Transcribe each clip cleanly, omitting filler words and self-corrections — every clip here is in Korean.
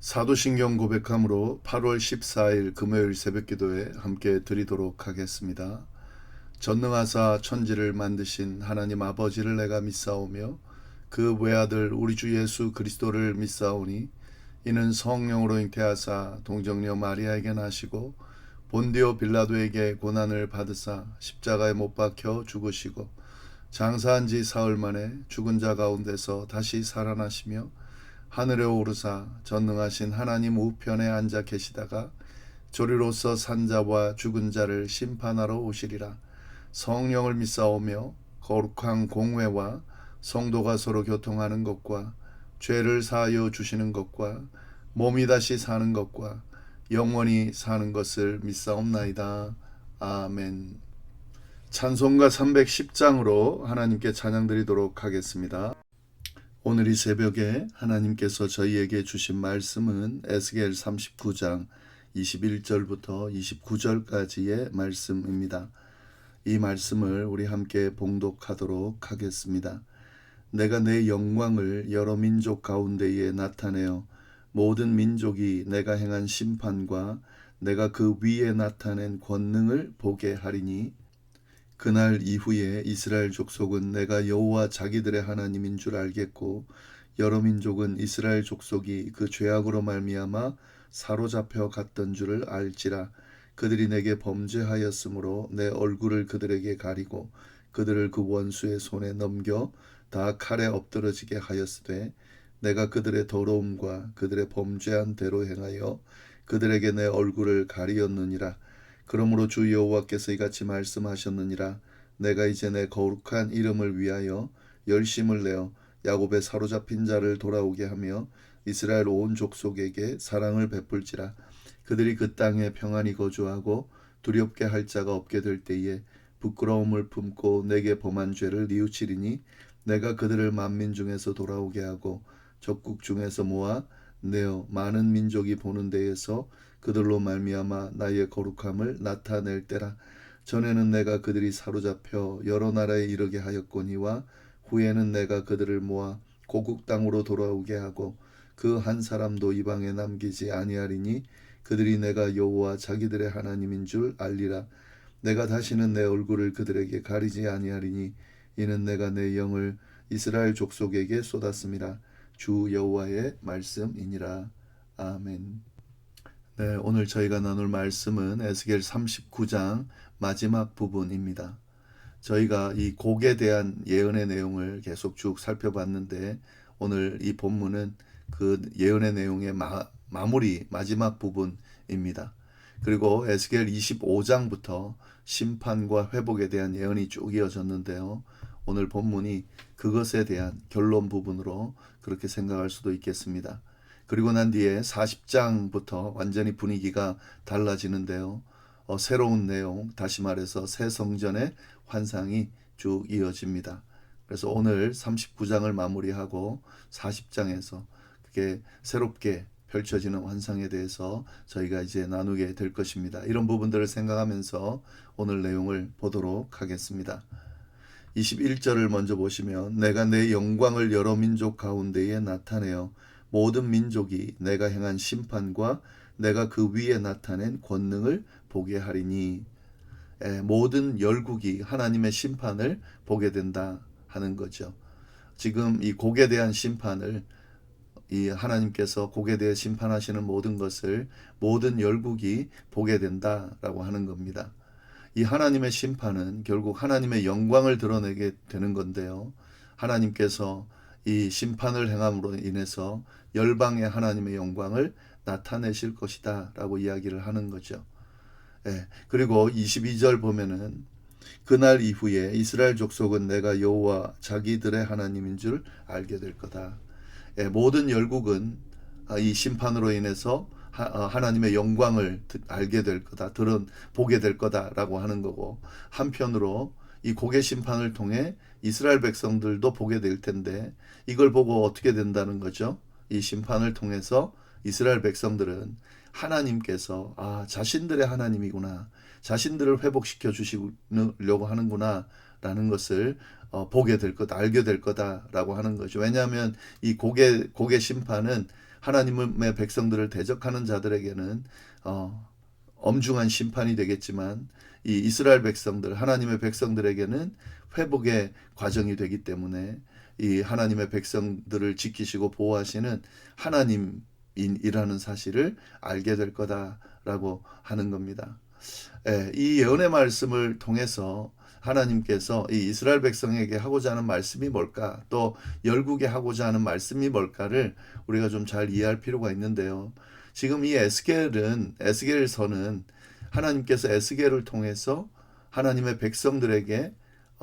사도신경 고백함으로 8월 14일 금요일 새벽기도에 함께 드리도록 하겠습니다. 전능하사 천지를 만드신 하나님 아버지를 내가 믿사오며 그 외아들 우리 주 예수 그리스도를 믿사오니 이는 성령으로 잉태하사 동정녀 마리아에게 나시고 본디오 빌라도에게 고난을 받으사 십자가에 못 박혀 죽으시고 장사한 지 사흘 만에 죽은 자 가운데서 다시 살아나시며 하늘에 오르사 전능하신 하나님 우편에 앉아 계시다가 조리로서 산자와 죽은 자를 심판하러 오시리라. 성령을 믿사오며 거룩한 공회와 성도가 서로 교통하는 것과 죄를 사하여 주시는 것과 몸이 다시 사는 것과 영원히 사는 것을 믿사옵나이다. 아멘. 찬송가 310장으로 하나님께 찬양드리도록 하겠습니다. 오늘 이 새벽에 하나님께서 저희에게 주신 말씀은 에스겔 39장 21절부터 29절까지의 말씀입니다. 이 말씀을 우리 함께 봉독하도록 하겠습니다. 내가 내 영광을 여러 민족 가운데에 나타내어 모든 민족이 내가 행한 심판과 내가 그 위에 나타낸 권능을 보게 하리니 그날 이후에 이스라엘 족속은 내가 여호와 자기들의 하나님인 줄 알겠고 여러 민족은 이스라엘 족속이 그 죄악으로 말미암아 사로잡혀 갔던 줄을 알지라. 그들이 내게 범죄하였으므로 내 얼굴을 그들에게 가리고 그들을 그 원수의 손에 넘겨 다 칼에 엎드러지게 하였으되 내가 그들의 더러움과 그들의 범죄한 대로 행하여 그들에게 내 얼굴을 가리었느니라. 그러므로 주 여호와께서 이같이 말씀하셨느니라. 내가 이제 내 거룩한 이름을 위하여 열심을 내어 야곱의 사로잡힌 자를 돌아오게 하며 이스라엘 온 족속에게 사랑을 베풀지라. 그들이 그 땅에 평안히 거주하고 두렵게 할 자가 없게 될 때에 부끄러움을 품고 내게 범한 죄를 뉘우치리니 내가 그들을 만민 중에서 돌아오게 하고 적국 중에서 모아 내어 많은 민족이 보는 데에서 그들로 말미암아 나의 거룩함을 나타낼 때라. 전에는 내가 그들이 사로잡혀 여러 나라에 이르게 하였거니와 후에는 내가 그들을 모아 고국 땅으로 돌아오게 하고 그 한 사람도 이방에 남기지 아니하리니 그들이 내가 여호와 자기들의 하나님인 줄 알리라. 내가 다시는 내 얼굴을 그들에게 가리지 아니하리니 이는 내가 내 영을 이스라엘 족속에게 쏟았음이라. 주 여호와의 말씀이니라. 아멘. 네, 오늘 저희가 나눌 말씀은 에스겔 39장 마지막 부분입니다. 저희가 이 곡에 대한 예언의 내용을 계속 쭉 살펴봤는데 오늘 이 본문은 그 예언의 내용의 마무리 마지막 부분입니다. 그리고 에스겔 25장부터 심판과 회복에 대한 예언이 쭉 이어졌는데요. 오늘 본문이 그것에 대한 결론 부분으로 그렇게 생각할 수도 있겠습니다. 그리고 난 뒤에 40장부터 완전히 분위기가 달라지는데요. 새로운 내용, 다시 말해서 새 성전의 환상이 쭉 이어집니다. 그래서 오늘 39장을 마무리하고 40장에서 그게 새롭게 펼쳐지는 환상에 대해서 저희가 이제 나누게 될 것입니다. 이런 부분들을 생각하면서 오늘 내용을 보도록 하겠습니다. 21절을 먼저 보시면 내가 내 영광을 여러 민족 가운데에 나타내어 모든 민족이 내가 행한 심판과 내가 그 위에 나타낸 권능을 보게 하리니 모든 열국이 하나님의 심판을 보게 된다 하는 거죠. 지금 이 곡에 대한 심판을 이 하나님께서 곡에 대해 심판하시는 모든 것을 모든 열국이 보게 된다라고 하는 겁니다. 이 하나님의 심판은 결국 하나님의 영광을 드러내게 되는 건데요. 하나님께서 이 심판을 행함으로 인해서 열방의 하나님의 영광을 나타내실 것이다 라고 이야기를 하는 거죠. 그리고 22절 보면은 그날 이후에 이스라엘 족속은 내가 여호와 자기들의 하나님인 줄 알게 될 거다. 모든 열국은 이 심판으로 인해서 하나님의 영광을 알게 될 거다, 보게 될 거다라고 하는 거고, 한편으로 이 곡의 심판을 통해 이스라엘 백성들도 보게 될 텐데 이걸 보고 어떻게 된다는 거죠? 이 심판을 통해서 이스라엘 백성들은 하나님께서 자신들의 하나님이구나, 자신들을 회복시켜 주시려고 하는구나 라는 것을 보게 될 거다, 알게 될 거다라고 하는 거죠. 왜냐하면 이 곡의 심판은 하나님의 백성들을 대적하는 자들에게는 엄중한 심판이 되겠지만 이 이스라엘 백성들, 하나님의 백성들에게는 회복의 과정이 되기 때문에 이 하나님의 백성들을 지키시고 보호하시는 하나님이라는 사실을 알게 될 거다라고 하는 겁니다. 이 예언의 말씀을 통해서 하나님께서 이 이스라엘 백성에게 하고자 하는 말씀이 뭘까, 또 열국에 하고자 하는 말씀이 뭘까를 우리가 좀 잘 이해할 필요가 있는데요. 지금 이 에스겔서는 하나님께서 에스겔을 통해서 하나님의 백성들에게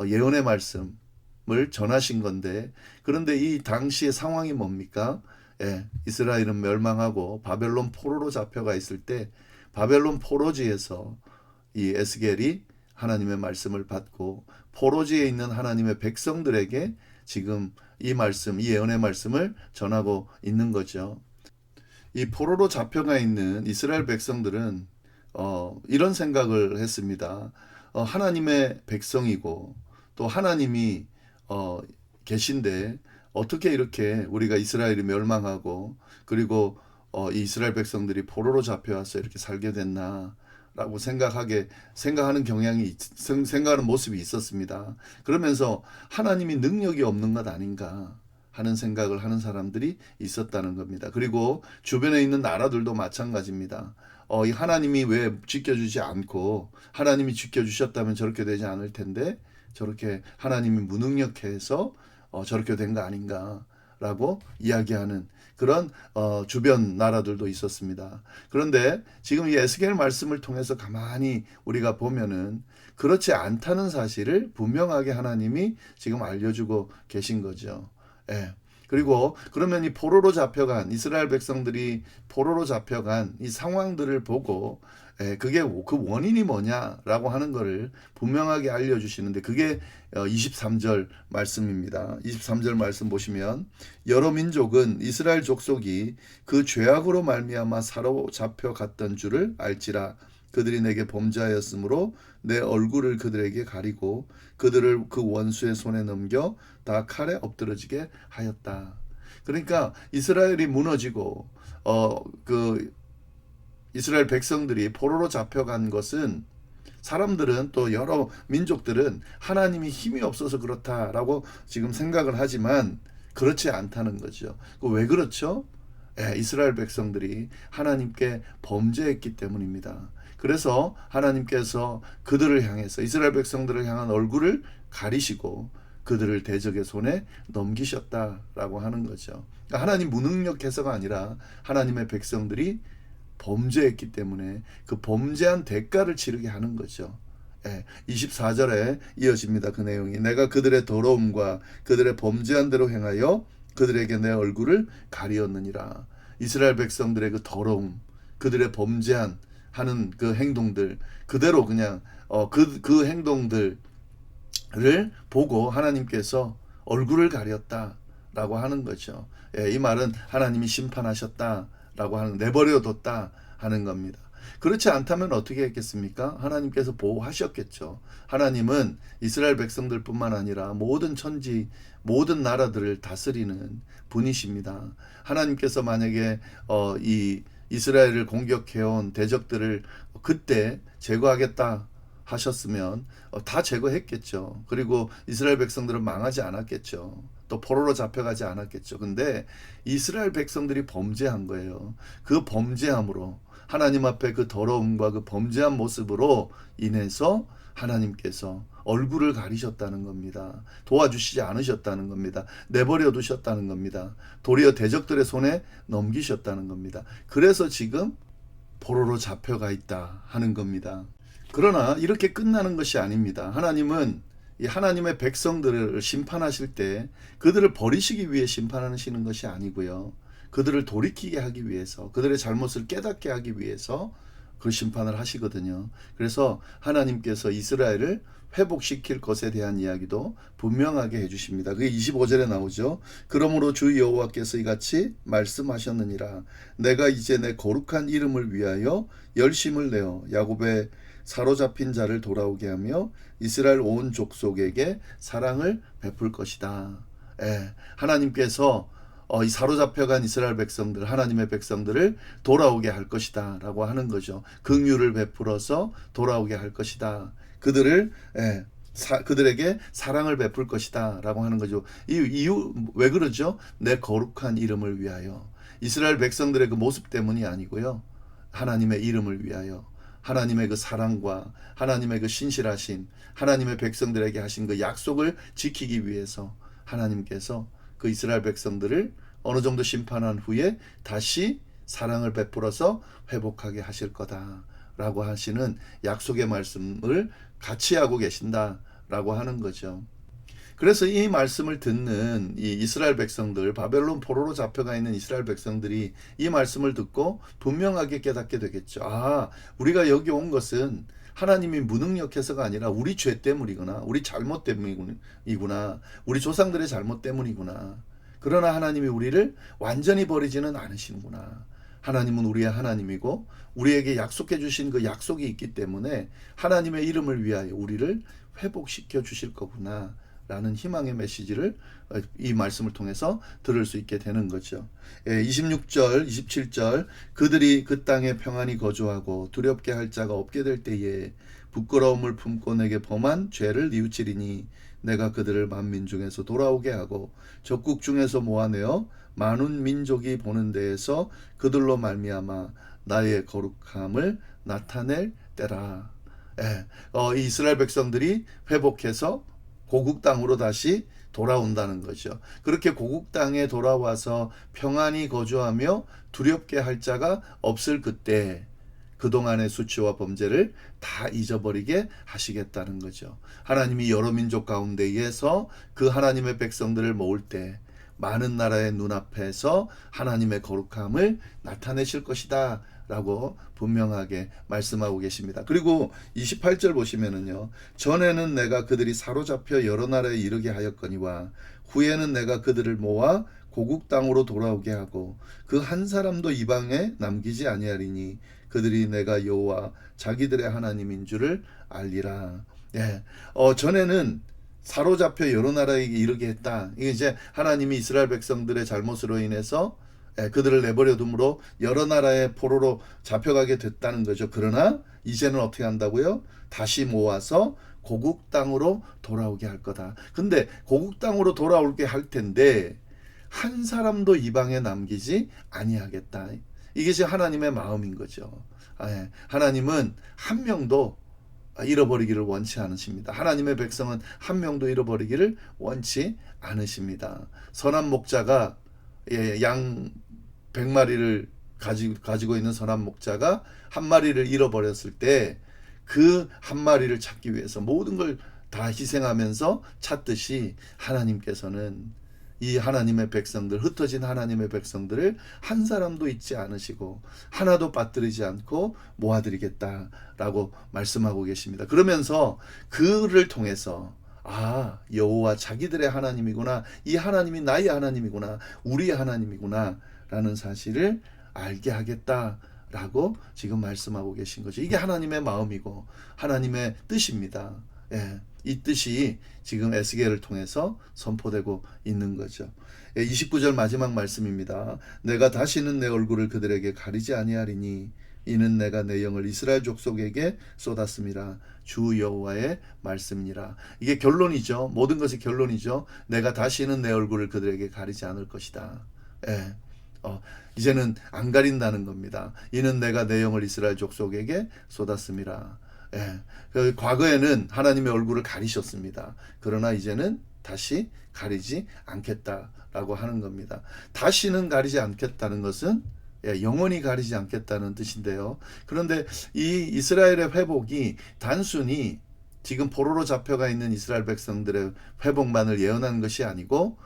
예언의 말씀을 전하신 건데, 그런데 이 당시의 상황이 뭡니까? 이스라엘은 멸망하고 바벨론 포로로 잡혀가 있을 때 바벨론 포로지에서 이 에스겔이 하나님의 말씀을 받고 포로지에 있는 하나님의 백성들에게 지금 이 말씀, 이 예언의 말씀을 전하고 있는 거죠. 이 포로로 잡혀가 있는 이스라엘 백성들은 이런 생각을 했습니다. 하나님의 백성이고 또 하나님이 계신데 어떻게 이렇게 우리가 이스라엘이 멸망하고 그리고 이 이스라엘 백성들이 포로로 잡혀와서 이렇게 살게 됐나라고 생각하는 생각하는 모습이 있었습니다. 그러면서 하나님이 능력이 없는 것 아닌가 하는 생각을 하는 사람들이 있었다는 겁니다. 그리고 주변에 있는 나라들도 마찬가지입니다. 이 하나님이 왜 지켜주지 않고, 하나님이 지켜주셨다면 저렇게 되지 않을 텐데 저렇게 하나님이 무능력해서 저렇게 된 거 아닌가라고 이야기하는 그런 주변 나라들도 있었습니다. 그런데 지금 이 에스겔 말씀을 통해서 가만히 우리가 보면은 그렇지 않다는 사실을 분명하게 하나님이 지금 알려주고 계신 거죠. 그리고 그러면 이 포로로 잡혀간 이스라엘 백성들이 포로로 잡혀간 이 상황들을 보고 그게 그 원인이 뭐냐라고 하는 것을 분명하게 알려주시는데, 그게 23절 말씀입니다. 23절 말씀 보시면, 여러 민족은 이스라엘 족속이 그 죄악으로 말미암아 사로잡혀 갔던 줄을 알지라. 그들이 내게 범죄하였으므로 내 얼굴을 그들에게 가리고 그들을 그 원수의 손에 넘겨 다 칼에 엎드러지게 하였다. 그러니까 이스라엘이 무너지고 그 이스라엘 백성들이 포로로 잡혀간 것은, 사람들은 또 여러 민족들은 하나님이 힘이 없어서 그렇다라고 지금 생각을 하지만 그렇지 않다는 거죠. 왜 그렇죠? 이스라엘 백성들이 하나님께 범죄했기 때문입니다. 그래서 하나님께서 그들을 향해서 이스라엘 백성들을 향한 얼굴을 가리시고 그들을 대적의 손에 넘기셨다라고 하는 거죠. 그러니까 하나님 무능력해서가 아니라 하나님의 백성들이 범죄했기 때문에 그 범죄한 대가를 치르게 하는 거죠. 24절에 이어집니다. 그 내용이, 내가 그들의 더러움과 그들의 범죄한 대로 행하여 그들에게 내 얼굴을 가리었느니라. 이스라엘 백성들의 그 더러움, 그들의 범죄한 하는 그 행동들, 그대로 그냥 그 행동들을 보고 하나님께서 얼굴을 가렸다라고 하는 거죠. 이 말은 하나님이 심판하셨다라고 하는, 내버려뒀다 하는 겁니다. 그렇지 않다면 어떻게 했겠습니까? 하나님께서 보호하셨겠죠. 하나님은 이스라엘 백성들뿐만 아니라 모든 천지, 모든 나라들을 다스리는 분이십니다. 하나님께서 만약에 이 이스라엘을 공격해온 대적들을 그때 제거하겠다 하셨으면 다 제거했겠죠. 그리고 이스라엘 백성들은 망하지 않았겠죠. 또 포로로 잡혀가지 않았겠죠. 근데 이스라엘 백성들이 범죄한 거예요. 그 범죄함으로, 하나님 앞에 그 더러움과 그 범죄한 모습으로 인해서 하나님께서 얼굴을 가리셨다는 겁니다. 도와주시지 않으셨다는 겁니다. 내버려 두셨다는 겁니다. 도리어 대적들의 손에 넘기셨다는 겁니다. 그래서 지금 포로로 잡혀가 있다 하는 겁니다. 그러나 이렇게 끝나는 것이 아닙니다. 하나님은 이 하나님의 백성들을 심판하실 때 그들을 버리시기 위해 심판하시는 것이 아니고요. 그들을 돌이키게 하기 위해서, 그들의 잘못을 깨닫게 하기 위해서 그 심판을 하시거든요. 그래서 하나님께서 이스라엘을 회복시킬 것에 대한 이야기도 분명하게 해주십니다. 그게 25절에 나오죠. 그러므로 주 여호와께서 이같이 말씀하셨느니라. 내가 이제 내 거룩한 이름을 위하여 열심을 내어 야곱의 사로잡힌 자를 돌아오게 하며 이스라엘 온 족속에게 사랑을 베풀 것이다. 하나님께서 이 사로잡혀간 이스라엘 백성들, 하나님의 백성들을 돌아오게 할 것이다 라고 하는 거죠. 긍휼을 베풀어서 돌아오게 할 것이다. 그들에게 사랑을 베풀 것이다 라고 하는 거죠. 이 이유 왜 그러죠? 내 거룩한 이름을 위하여. 이스라엘 백성들의 그 모습 때문이 아니고요. 하나님의 이름을 위하여. 하나님의 그 사랑과 하나님의 그 신실하심, 하나님의 백성들에게 하신 그 약속을 지키기 위해서 하나님께서 그 이스라엘 백성들을 어느 정도 심판한 후에 다시 사랑을 베풀어서 회복하게 하실 거다라고 하시는 약속의 말씀을 같이 하고 계신다라고 하는 거죠. 그래서 이 말씀을 듣는 이 이스라엘 백성들, 바벨론 포로로 잡혀가 있는 이스라엘 백성들이 이 말씀을 듣고 분명하게 깨닫게 되겠죠. 아, 우리가 여기 온 것은 하나님이 무능력해서가 아니라 우리 죄 때문이구나. 우리 잘못 때문이구나. 우리 조상들의 잘못 때문이구나. 그러나 하나님이 우리를 완전히 버리지는 않으시는구나. 하나님은 우리의 하나님이고 우리에게 약속해 주신 그 약속이 있기 때문에 하나님의 이름을 위하여 우리를 회복시켜 주실 거구나 라는 희망의 메시지를 이 말씀을 통해서 들을 수 있게 되는 거죠. 26절, 27절 그들이 그 땅에 평안히 거주하고 두렵게 할 자가 없게 될 때에 부끄러움을 품고 내게 범한 죄를 뉘우치리니 내가 그들을 만민 중에서 돌아오게 하고 적국 중에서 모아내어 많은 민족이 보는 데에서 그들로 말미암아 나의 거룩함을 나타낼 때라. 이 이스라엘 백성들이 회복해서 고국 땅으로 다시 돌아온다는 거죠. 그렇게 고국 땅에 돌아와서 평안히 거주하며 두렵게 할 자가 없을 그때 그동안의 수치와 범죄를 다 잊어버리게 하시겠다는 거죠. 하나님이 여러 민족 가운데에서 그 하나님의 백성들을 모을 때 많은 나라의 눈앞에서 하나님의 거룩함을 나타내실 것이다 라고 분명하게 말씀하고 계십니다. 그리고 28절 보시면은요. 전에는 내가 그들이 사로잡혀 여러 나라에 이르게 하였거니와 후에는 내가 그들을 모아 고국 땅으로 돌아오게 하고 그 한 사람도 이방에 남기지 아니하리니 그들이 내가 여호와 자기들의 하나님인 줄을 알리라. 전에는 사로잡혀 여러 나라에 이르게 했다. 이게 이제 하나님이 이스라엘 백성들의 잘못으로 인해서 그들을 내버려 둠으로 여러 나라의 포로로 잡혀가게 됐다는 거죠. 그러나 이제는 어떻게 한다고요? 다시 모아서 고국 땅으로 돌아오게 할 거다. 근데 고국 땅으로 돌아오게 할 텐데 한 사람도 이방에 남기지 아니하겠다. 이게 하나님의 마음인 거죠. 하나님은 한 명도 잃어버리기를 원치 않으십니다. 하나님의 백성은 한 명도 잃어버리기를 원치 않으십니다. 선한 목자가 양 100마리를 가지고 있는 선한 목자가 한 마리를 잃어버렸을 때 그 한 마리를 찾기 위해서 모든 걸 다 희생하면서 찾듯이 하나님께서는 이 하나님의 백성들, 흩어진 하나님의 백성들을 한 사람도 잊지 않으시고 하나도 빠뜨리지 않고 모아드리겠다라고 말씀하고 계십니다. 그러면서 그를 통해서 여호와 자기들의 하나님이구나, 이 하나님이 나의 하나님이구나, 우리의 하나님이구나 라는 사실을 알게 하겠다라고 지금 말씀하고 계신 거죠. 이게 하나님의 마음이고 하나님의 뜻입니다. 이 뜻이 지금 에스겔을 통해서 선포되고 있는 거죠. 29절 마지막 말씀입니다. 내가 다시는 내 얼굴을 그들에게 가리지 아니하리니 이는 내가 내 영을 이스라엘 족속에게 쏟았음이라. 주 여호와의 말씀이니라. 이게 결론이죠. 모든 것이 결론이죠. 내가 다시는 내 얼굴을 그들에게 가리지 않을 것이다. 이제는 안 가린다는 겁니다. 이는 내가 내 영을 이스라엘 족속에게 쏟았음이라. 과거에는 하나님의 얼굴을 가리셨습니다. 그러나 이제는 다시 가리지 않겠다라고 하는 겁니다. 다시는 가리지 않겠다는 것은 영원히 가리지 않겠다는 뜻인데요. 그런데 이 이스라엘의 회복이 단순히 지금 포로로 잡혀가 있는 이스라엘 백성들의 회복만을 예언하는 것이 아니고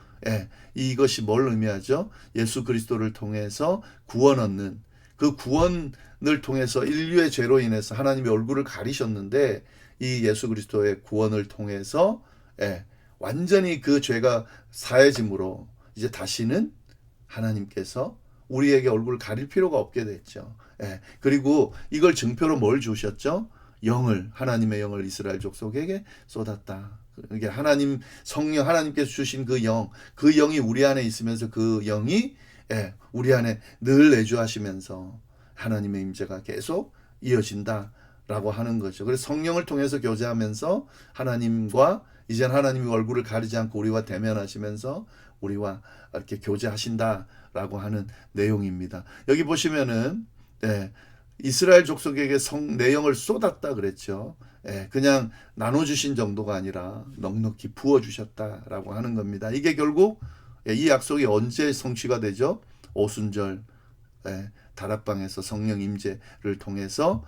이것이 뭘 의미하죠? 예수 그리스도를 통해서 구원 얻는, 그 구원을 통해서 인류의 죄로 인해서 하나님의 얼굴을 가리셨는데 이 예수 그리스도의 구원을 통해서 완전히 그 죄가 사해짐으로 이제 다시는 하나님께서 우리에게 얼굴을 가릴 필요가 없게 됐죠. 그리고 이걸 증표로 뭘 주셨죠? 영을, 하나님의 영을 이스라엘 족속에게 쏟았다. 이게 하나님 성령 하나님께서 주신 그 그 영이 우리 안에 있으면서 그 영이 우리 안에 늘 내주하시면서 하나님의 임재가 계속 이어진다라고 하는 거죠. 그래서 성령을 통해서 교제하면서 하나님과 이젠 하나님이 얼굴을 가리지 않고 우리와 대면하시면서 우리와 이렇게 교제하신다라고 하는 내용입니다. 여기 보시면은 이스라엘 족속에게 내 영을 쏟았다 그랬죠. 그냥 나눠주신 정도가 아니라 넉넉히 부어주셨다라고 하는 겁니다. 이게 결국 이 약속이 언제 성취가 되죠? 오순절 다락방에서 성령 임재를 통해서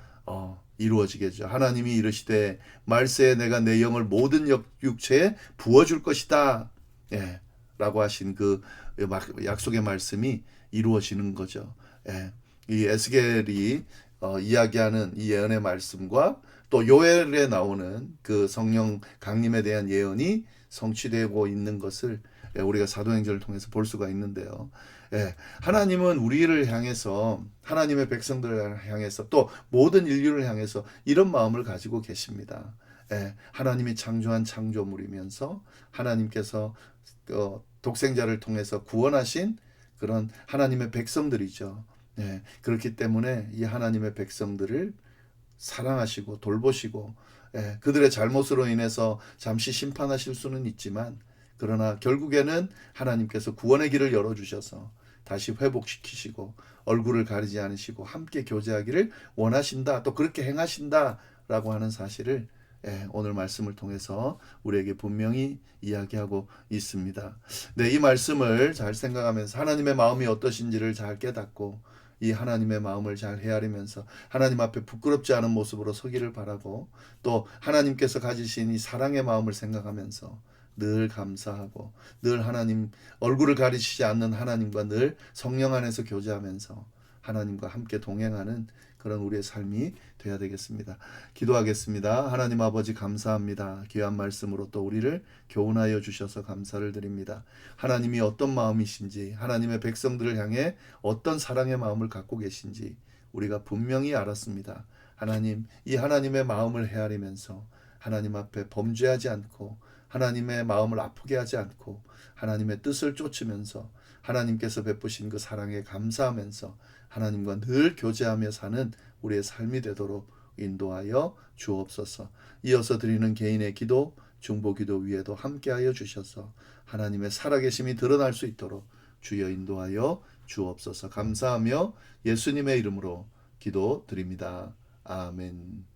이루어지겠죠. 하나님이 이르시되 말세에 내가 내 영을 모든 육체에 부어줄 것이다 라고 하신 그 약속의 말씀이 이루어지는 거죠. 이 에스겔이 이야기하는 이 예언의 말씀과 또 요엘에 나오는 그 성령 강림에 대한 예언이 성취되고 있는 것을 우리가 사도행전을 통해서 볼 수가 있는데요. 하나님은 우리를 향해서 하나님의 백성들을 향해서 또 모든 인류를 향해서 이런 마음을 가지고 계십니다. 하나님이 창조한 창조물이면서 하나님께서 독생자를 통해서 구원하신 그런 하나님의 백성들이죠. 그렇기 때문에 이 하나님의 백성들을 사랑하시고 돌보시고 그들의 잘못으로 인해서 잠시 심판하실 수는 있지만 그러나 결국에는 하나님께서 구원의 길을 열어주셔서 다시 회복시키시고 얼굴을 가리지 않으시고 함께 교제하기를 원하신다. 또 그렇게 행하신다라고 하는 사실을 오늘 말씀을 통해서 우리에게 분명히 이야기하고 있습니다. 이 말씀을 잘 생각하면서 하나님의 마음이 어떠신지를 잘 깨닫고 이 하나님의 마음을 잘 헤아리면서 하나님 앞에 부끄럽지 않은 모습으로 서기를 바라고 또 하나님께서 가지신 이 사랑의 마음을 생각하면서 늘 감사하고 늘 하나님 얼굴을 가리시지 않는 하나님과 늘 성령 안에서 교제하면서 하나님과 함께 동행하는 그런 우리의 삶이 되어야 되겠습니다. 기도하겠습니다. 하나님 아버지 감사합니다. 귀한 말씀으로 또 우리를 교훈하여 주셔서 감사를 드립니다. 하나님이 어떤 마음이신지 하나님의 백성들을 향해 어떤 사랑의 마음을 갖고 계신지 우리가 분명히 알았습니다. 하나님, 이 하나님의 마음을 헤아리면서 하나님 앞에 범죄하지 않고 하나님의 마음을 아프게 하지 않고 하나님의 뜻을 쫓으면서 하나님께서 베푸신 그 사랑에 감사하면서 하나님과 늘 교제하며 사는 우리의 삶이 되도록 인도하여 주옵소서. 이어서 드리는 개인의 기도, 중보기도 위에도 함께하여 주셔서 하나님의 살아계심이 드러날 수 있도록 주여 인도하여 주옵소서. 감사하며 예수님의 이름으로 기도드립니다. 아멘.